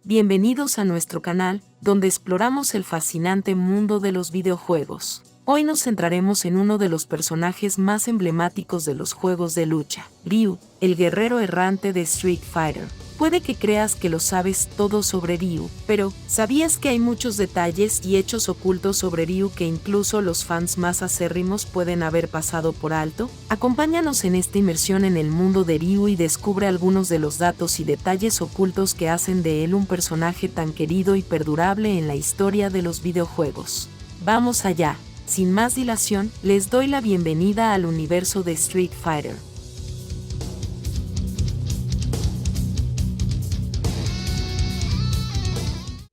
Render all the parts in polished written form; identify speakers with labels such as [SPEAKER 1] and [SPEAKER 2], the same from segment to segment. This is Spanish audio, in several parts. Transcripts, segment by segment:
[SPEAKER 1] Bienvenidos a nuestro canal, donde exploramos el fascinante mundo de los videojuegos. Hoy nos centraremos en uno de los personajes más emblemáticos de los juegos de lucha, Ryu, el guerrero errante de Street Fighter. Puede que creas que lo sabes todo sobre Ryu, pero ¿sabías que hay muchos detalles y hechos ocultos sobre Ryu que incluso los fans más acérrimos pueden haber pasado por alto? Acompáñanos en esta inmersión en el mundo de Ryu y descubre algunos de los datos y detalles ocultos que hacen de él un personaje tan querido y perdurable en la historia de los videojuegos. ¡Vamos allá! Sin más dilación, les doy la bienvenida al universo de Street Fighter.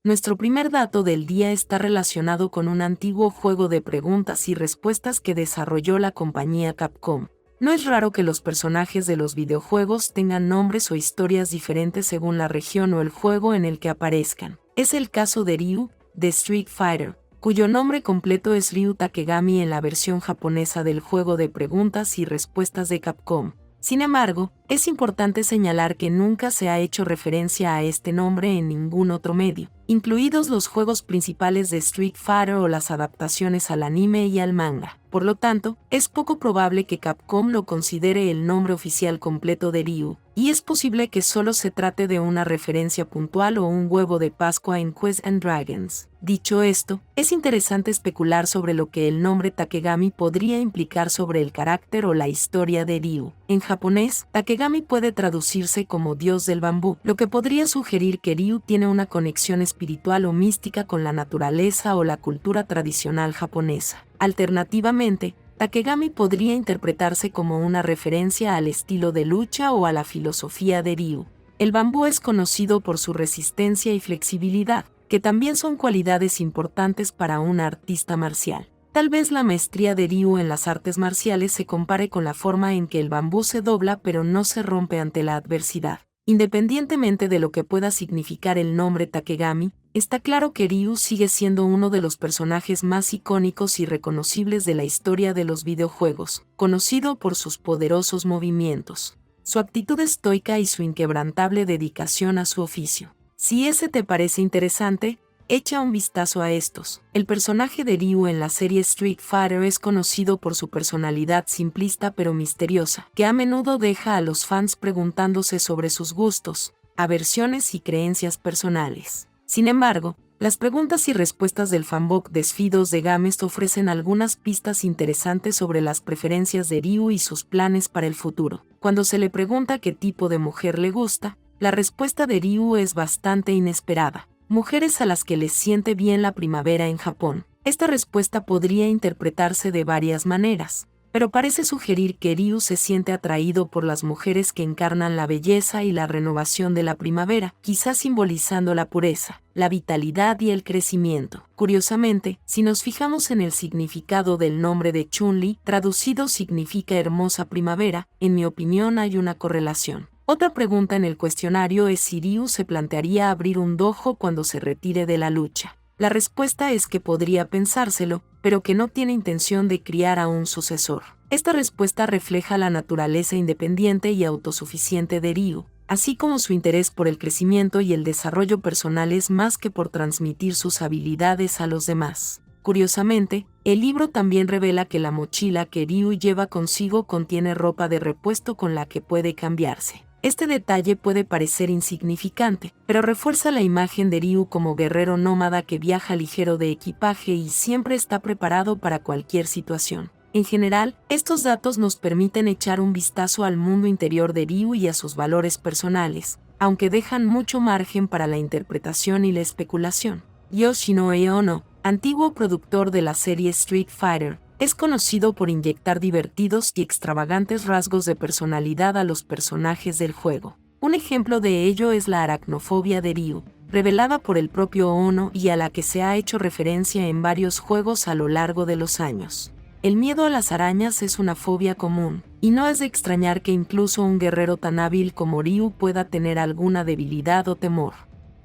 [SPEAKER 1] Nuestro primer dato del día está relacionado con un antiguo juego de preguntas y respuestas que desarrolló la compañía Capcom. No es raro que los personajes de los videojuegos tengan nombres o historias diferentes según la región o el juego en el que aparezcan. Es el caso de Ryu, de Street Fighter, cuyo nombre completo es Ryu Takegami en la versión japonesa del juego de preguntas y respuestas de Capcom. Sin embargo, es importante señalar que nunca se ha hecho referencia a este nombre en ningún otro medio, incluidos los juegos principales de Street Fighter o las adaptaciones al anime y al manga. Por lo tanto, es poco probable que Capcom lo considere el nombre oficial completo de Ryu, y es posible que solo se trate de una referencia puntual o un huevo de Pascua en Quest and Dragons. Dicho esto, es interesante especular sobre lo que el nombre Takegami podría implicar sobre el carácter o la historia de Ryu. En japonés, Takegami puede traducirse como Dios del Bambú, lo que podría sugerir que Ryu tiene una conexión espiritual o mística con la naturaleza o la cultura tradicional japonesa. Alternativamente, Takegami podría interpretarse como una referencia al estilo de lucha o a la filosofía de Ryu. El bambú es conocido por su resistencia y flexibilidad, que también son cualidades importantes para un artista marcial. Tal vez la maestría de Ryu en las artes marciales se compare con la forma en que el bambú se dobla pero no se rompe ante la adversidad. Independientemente de lo que pueda significar el nombre Takegami, está claro que Ryu sigue siendo uno de los personajes más icónicos y reconocibles de la historia de los videojuegos, conocido por sus poderosos movimientos, su actitud estoica y su inquebrantable dedicación a su oficio. Si ese te parece interesante, echa un vistazo a estos. El personaje de Ryu en la serie Street Fighter es conocido por su personalidad simplista pero misteriosa, que a menudo deja a los fans preguntándose sobre sus gustos, aversiones y creencias personales. Sin embargo, las preguntas y respuestas del fanbook Desfidos de Games ofrecen algunas pistas interesantes sobre las preferencias de Ryu y sus planes para el futuro. Cuando se le pregunta qué tipo de mujer le gusta, la respuesta de Ryu es bastante inesperada. Mujeres a las que les siente bien la primavera en Japón. Esta respuesta podría interpretarse de varias maneras, pero parece sugerir que Ryu se siente atraído por las mujeres que encarnan la belleza y la renovación de la primavera, quizás simbolizando la pureza, la vitalidad y el crecimiento. Curiosamente, si nos fijamos en el significado del nombre de Chun-Li, traducido significa hermosa primavera, en mi opinión hay una correlación. Otra pregunta en el cuestionario es si Ryu se plantearía abrir un dojo cuando se retire de la lucha. La respuesta es que podría pensárselo, pero que no tiene intención de criar a un sucesor. Esta respuesta refleja la naturaleza independiente y autosuficiente de Ryu, así como su interés por el crecimiento y el desarrollo personales más que por transmitir sus habilidades a los demás. Curiosamente, el libro también revela que la mochila que Ryu lleva consigo contiene ropa de repuesto con la que puede cambiarse. Este detalle puede parecer insignificante, pero refuerza la imagen de Ryu como guerrero nómada que viaja ligero de equipaje y siempre está preparado para cualquier situación. En general, estos datos nos permiten echar un vistazo al mundo interior de Ryu y a sus valores personales, aunque dejan mucho margen para la interpretación y la especulación. Yoshinori Ono, antiguo productor de la serie Street Fighter, es conocido por inyectar divertidos y extravagantes rasgos de personalidad a los personajes del juego. Un ejemplo de ello es la aracnofobia de Ryu, revelada por el propio Ono y a la que se ha hecho referencia en varios juegos a lo largo de los años. El miedo a las arañas es una fobia común, y no es de extrañar que incluso un guerrero tan hábil como Ryu pueda tener alguna debilidad o temor.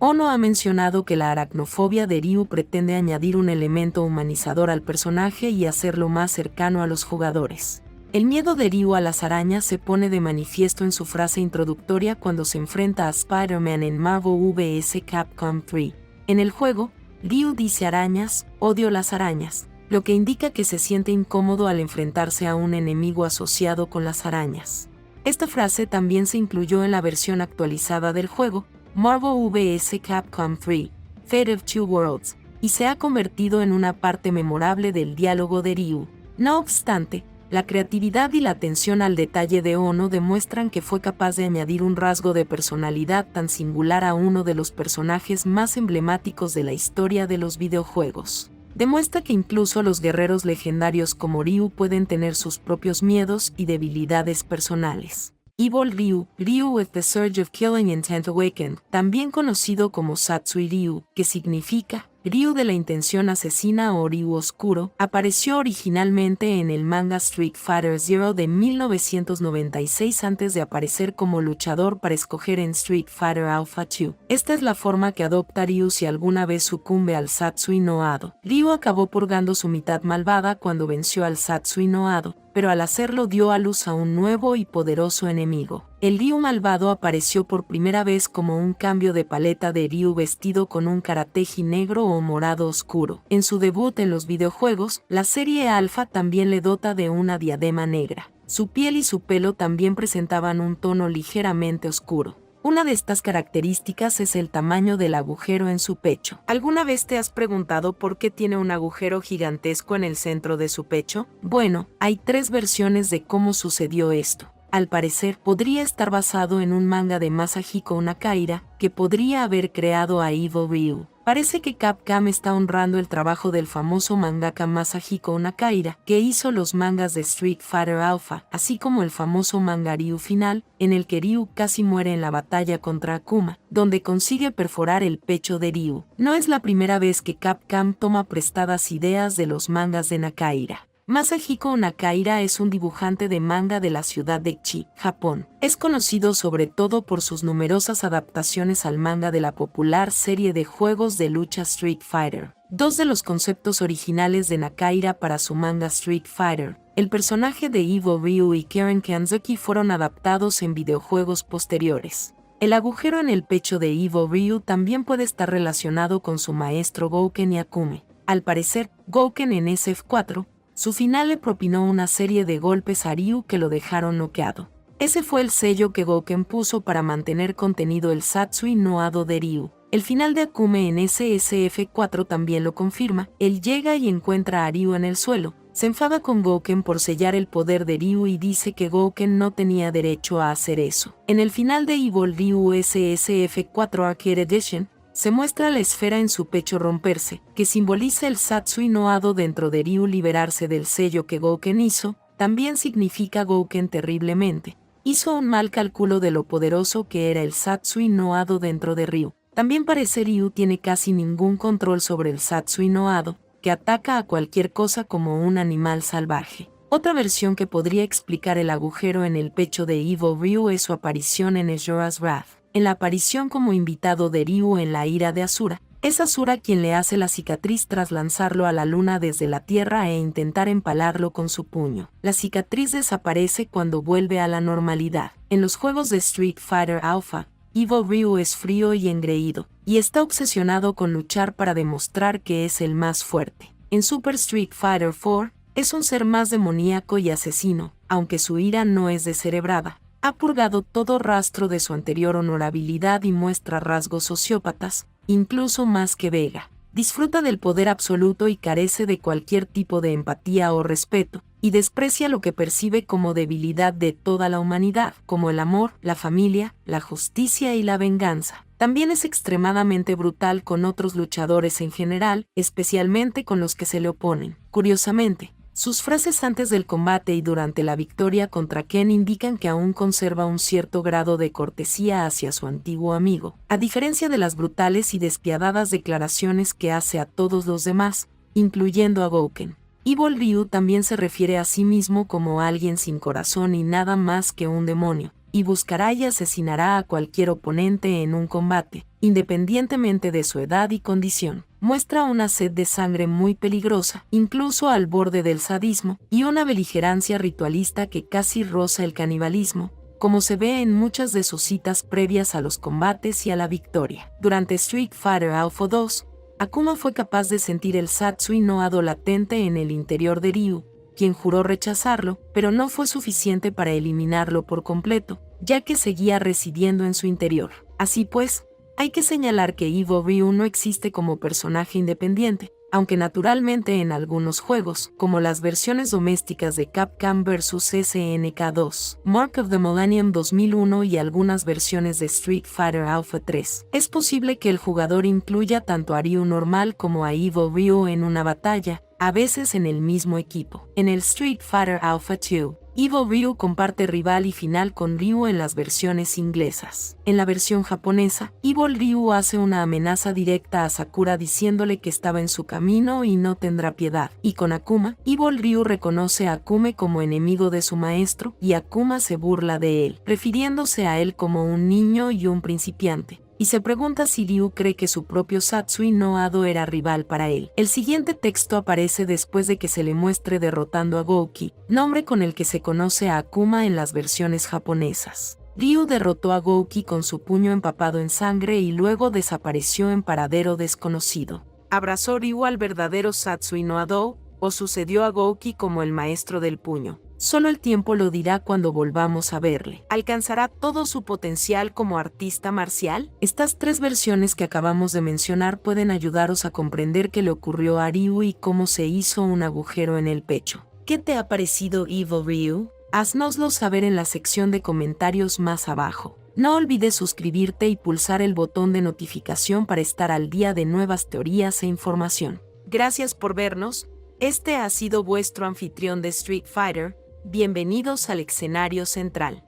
[SPEAKER 1] Ono ha mencionado que la aracnofobia de Ryu pretende añadir un elemento humanizador al personaje y hacerlo más cercano a los jugadores. El miedo de Ryu a las arañas se pone de manifiesto en su frase introductoria cuando se enfrenta a Spider-Man en Marvel vs. Capcom 3. En el juego, Ryu dice arañas, odio las arañas, lo que indica que se siente incómodo al enfrentarse a un enemigo asociado con las arañas. Esta frase también se incluyó en la versión actualizada del juego, Marvel vs. Capcom 3, Fate of Two Worlds, y se ha convertido en una parte memorable del diálogo de Ryu. No obstante, la creatividad y la atención al detalle de Ono demuestran que fue capaz de añadir un rasgo de personalidad tan singular a uno de los personajes más emblemáticos de la historia de los videojuegos. Demuestra que incluso los guerreros legendarios como Ryu pueden tener sus propios miedos y debilidades personales. Evil Ryu, Ryu with the Surge of Killing Intent Awakened, también conocido como Satsui Ryu, que significa Ryu de la intención asesina o Ryu oscuro, apareció originalmente en el manga Street Fighter Zero de 1996 antes de aparecer como luchador para escoger en Street Fighter Alpha 2. Esta es la forma que adopta Ryu si alguna vez sucumbe al Satsui no Ado. Ryu acabó purgando su mitad malvada cuando venció al Satsui no Ado, pero al hacerlo dio a luz a un nuevo y poderoso enemigo. El Ryu malvado apareció por primera vez como un cambio de paleta de Ryu vestido con un karateji negro o morado oscuro. En su debut en los videojuegos, la serie Alpha también le dota de una diadema negra. Su piel y su pelo también presentaban un tono ligeramente oscuro. Una de estas características es el tamaño del agujero en su pecho. ¿Alguna vez te has preguntado por qué tiene un agujero gigantesco en el centro de su pecho? Bueno, hay 3 versiones de cómo sucedió esto. Al parecer, podría estar basado en un manga de Masahiko Nakaira, que podría haber creado a Evil Ryu. Parece que Capcom está honrando el trabajo del famoso mangaka Masahiko Nakaira, que hizo los mangas de Street Fighter Alpha, así como el famoso manga Ryu Final, en el que Ryu casi muere en la batalla contra Akuma, donde consigue perforar el pecho de Ryu. No es la primera vez que Capcom toma prestadas ideas de los mangas de Nakaira. Masahiko Nakaira es un dibujante de manga de la ciudad de Chi, Japón. Es conocido sobre todo por sus numerosas adaptaciones al manga de la popular serie de juegos de lucha Street Fighter. 2 de los conceptos originales de Nakaira para su manga Street Fighter, el personaje de Evil Ryu y Karen Kanzuki, fueron adaptados en videojuegos posteriores. El agujero en el pecho de Evil Ryu también puede estar relacionado con su maestro Gouken y Akuma. Al parecer, Gouken en SF4, su final le propinó una serie de golpes a Ryu que lo dejaron noqueado. Ese fue el sello que Gouken puso para mantener contenido el Satsui no Ado de Ryu. El final de Akuma en SF4 también lo confirma. Él llega y encuentra a Ryu en el suelo. Se enfada con Gouken por sellar el poder de Ryu y dice que Gouken no tenía derecho a hacer eso. En el final de Evil Ryu SF4 Arcade Edition, se muestra la esfera en su pecho romperse, que simboliza el Satsui no Ado dentro de Ryu liberarse del sello que Gouken hizo. También significa Gouken terriblemente hizo un mal cálculo de lo poderoso que era el Satsui no Ado dentro de Ryu. También parece Ryu tiene casi ningún control sobre el Satsui no Ado, que ataca a cualquier cosa como un animal salvaje. Otra versión que podría explicar el agujero en el pecho de Evil Ryu es su aparición en Azure's Wrath. En la aparición como invitado de Ryu en la ira de Asura, es Asura quien le hace la cicatriz tras lanzarlo a la luna desde la tierra e intentar empalarlo con su puño. La cicatriz desaparece cuando vuelve a la normalidad. En los juegos de Street Fighter Alpha, Evil Ryu es frío y engreído, y está obsesionado con luchar para demostrar que es el más fuerte. En Super Street Fighter 4, es un ser más demoníaco y asesino, aunque su ira no es descerebrada. Ha purgado todo rastro de su anterior honorabilidad y muestra rasgos sociópatas, incluso más que Vega. Disfruta del poder absoluto y carece de cualquier tipo de empatía o respeto, y desprecia lo que percibe como debilidad de toda la humanidad, como el amor, la familia, la justicia y la venganza. También es extremadamente brutal con otros luchadores en general, especialmente con los que se le oponen. Curiosamente, sus frases antes del combate y durante la victoria contra Ken indican que aún conserva un cierto grado de cortesía hacia su antiguo amigo, a diferencia de las brutales y despiadadas declaraciones que hace a todos los demás, incluyendo a Gouken. Evil Ryu también se refiere a sí mismo como alguien sin corazón y nada más que un demonio, y buscará y asesinará a cualquier oponente en un combate, independientemente de su edad y condición. muestra una sed de sangre muy peligrosa, incluso al borde del sadismo, y una beligerancia ritualista que casi roza el canibalismo, como se ve en muchas de sus citas previas a los combates y a la victoria. Durante Street Fighter Alpha 2, Akuma fue capaz de sentir el Satsui no Ado latente en el interior de Ryu, quien juró rechazarlo, pero no fue suficiente para eliminarlo por completo, ya que seguía residiendo en su interior. Así pues, hay que señalar que Evil Ryu no existe como personaje independiente, aunque naturalmente en algunos juegos, como las versiones domésticas de Capcom vs SNK 2, Mark of the Millennium 2001 y algunas versiones de Street Fighter Alpha 3, es posible que el jugador incluya tanto a Ryu normal como a Evil Ryu en una batalla, a veces en el mismo equipo. En el Street Fighter Alpha 2, Evil Ryu comparte rival y final con Ryu en las versiones inglesas. En la versión japonesa, Evil Ryu hace una amenaza directa a Sakura diciéndole que estaba en su camino y no tendrá piedad. Y con Akuma, Evil Ryu reconoce a Akume como enemigo de su maestro y Akuma se burla de él, refiriéndose a él como un niño y un principiante. Y se pregunta si Ryu cree que su propio Satsui no Ado era rival para él. El siguiente texto aparece después de que se le muestre derrotando a Gouki, nombre con el que se conoce a Akuma en las versiones japonesas. Ryu derrotó a Gouki con su puño empapado en sangre y luego desapareció en paradero desconocido. ¿Abrazó Ryu al verdadero Satsui no Ado, o sucedió a Gouki como el maestro del puño? Solo el tiempo lo dirá cuando volvamos a verle. ¿Alcanzará todo su potencial como artista marcial? Estas tres versiones que acabamos de mencionar pueden ayudaros a comprender qué le ocurrió a Ryu y cómo se hizo un agujero en el pecho. ¿Qué te ha parecido Evil Ryu? Haznoslo saber en la sección de comentarios más abajo. No olvides suscribirte y pulsar el botón de notificación para estar al día de nuevas teorías e información. Gracias por vernos. Este ha sido vuestro anfitrión de Street Fighter. Bienvenidos al escenario central.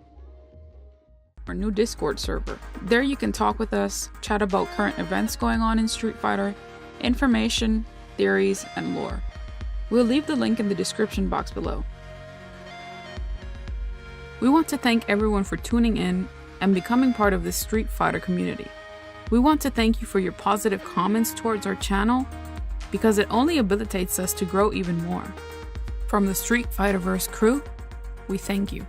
[SPEAKER 2] Our new Discord server. There you can talk with us, chat about current events going on in Street Fighter, information, theories, and lore. We'll leave the link in the description box below. We want to thank everyone for tuning in and becoming part of the Street Fighter community. We want to thank you for your positive comments towards our channel because it only habilitates us to grow even more. From the Street Fighterverse crew, we thank you.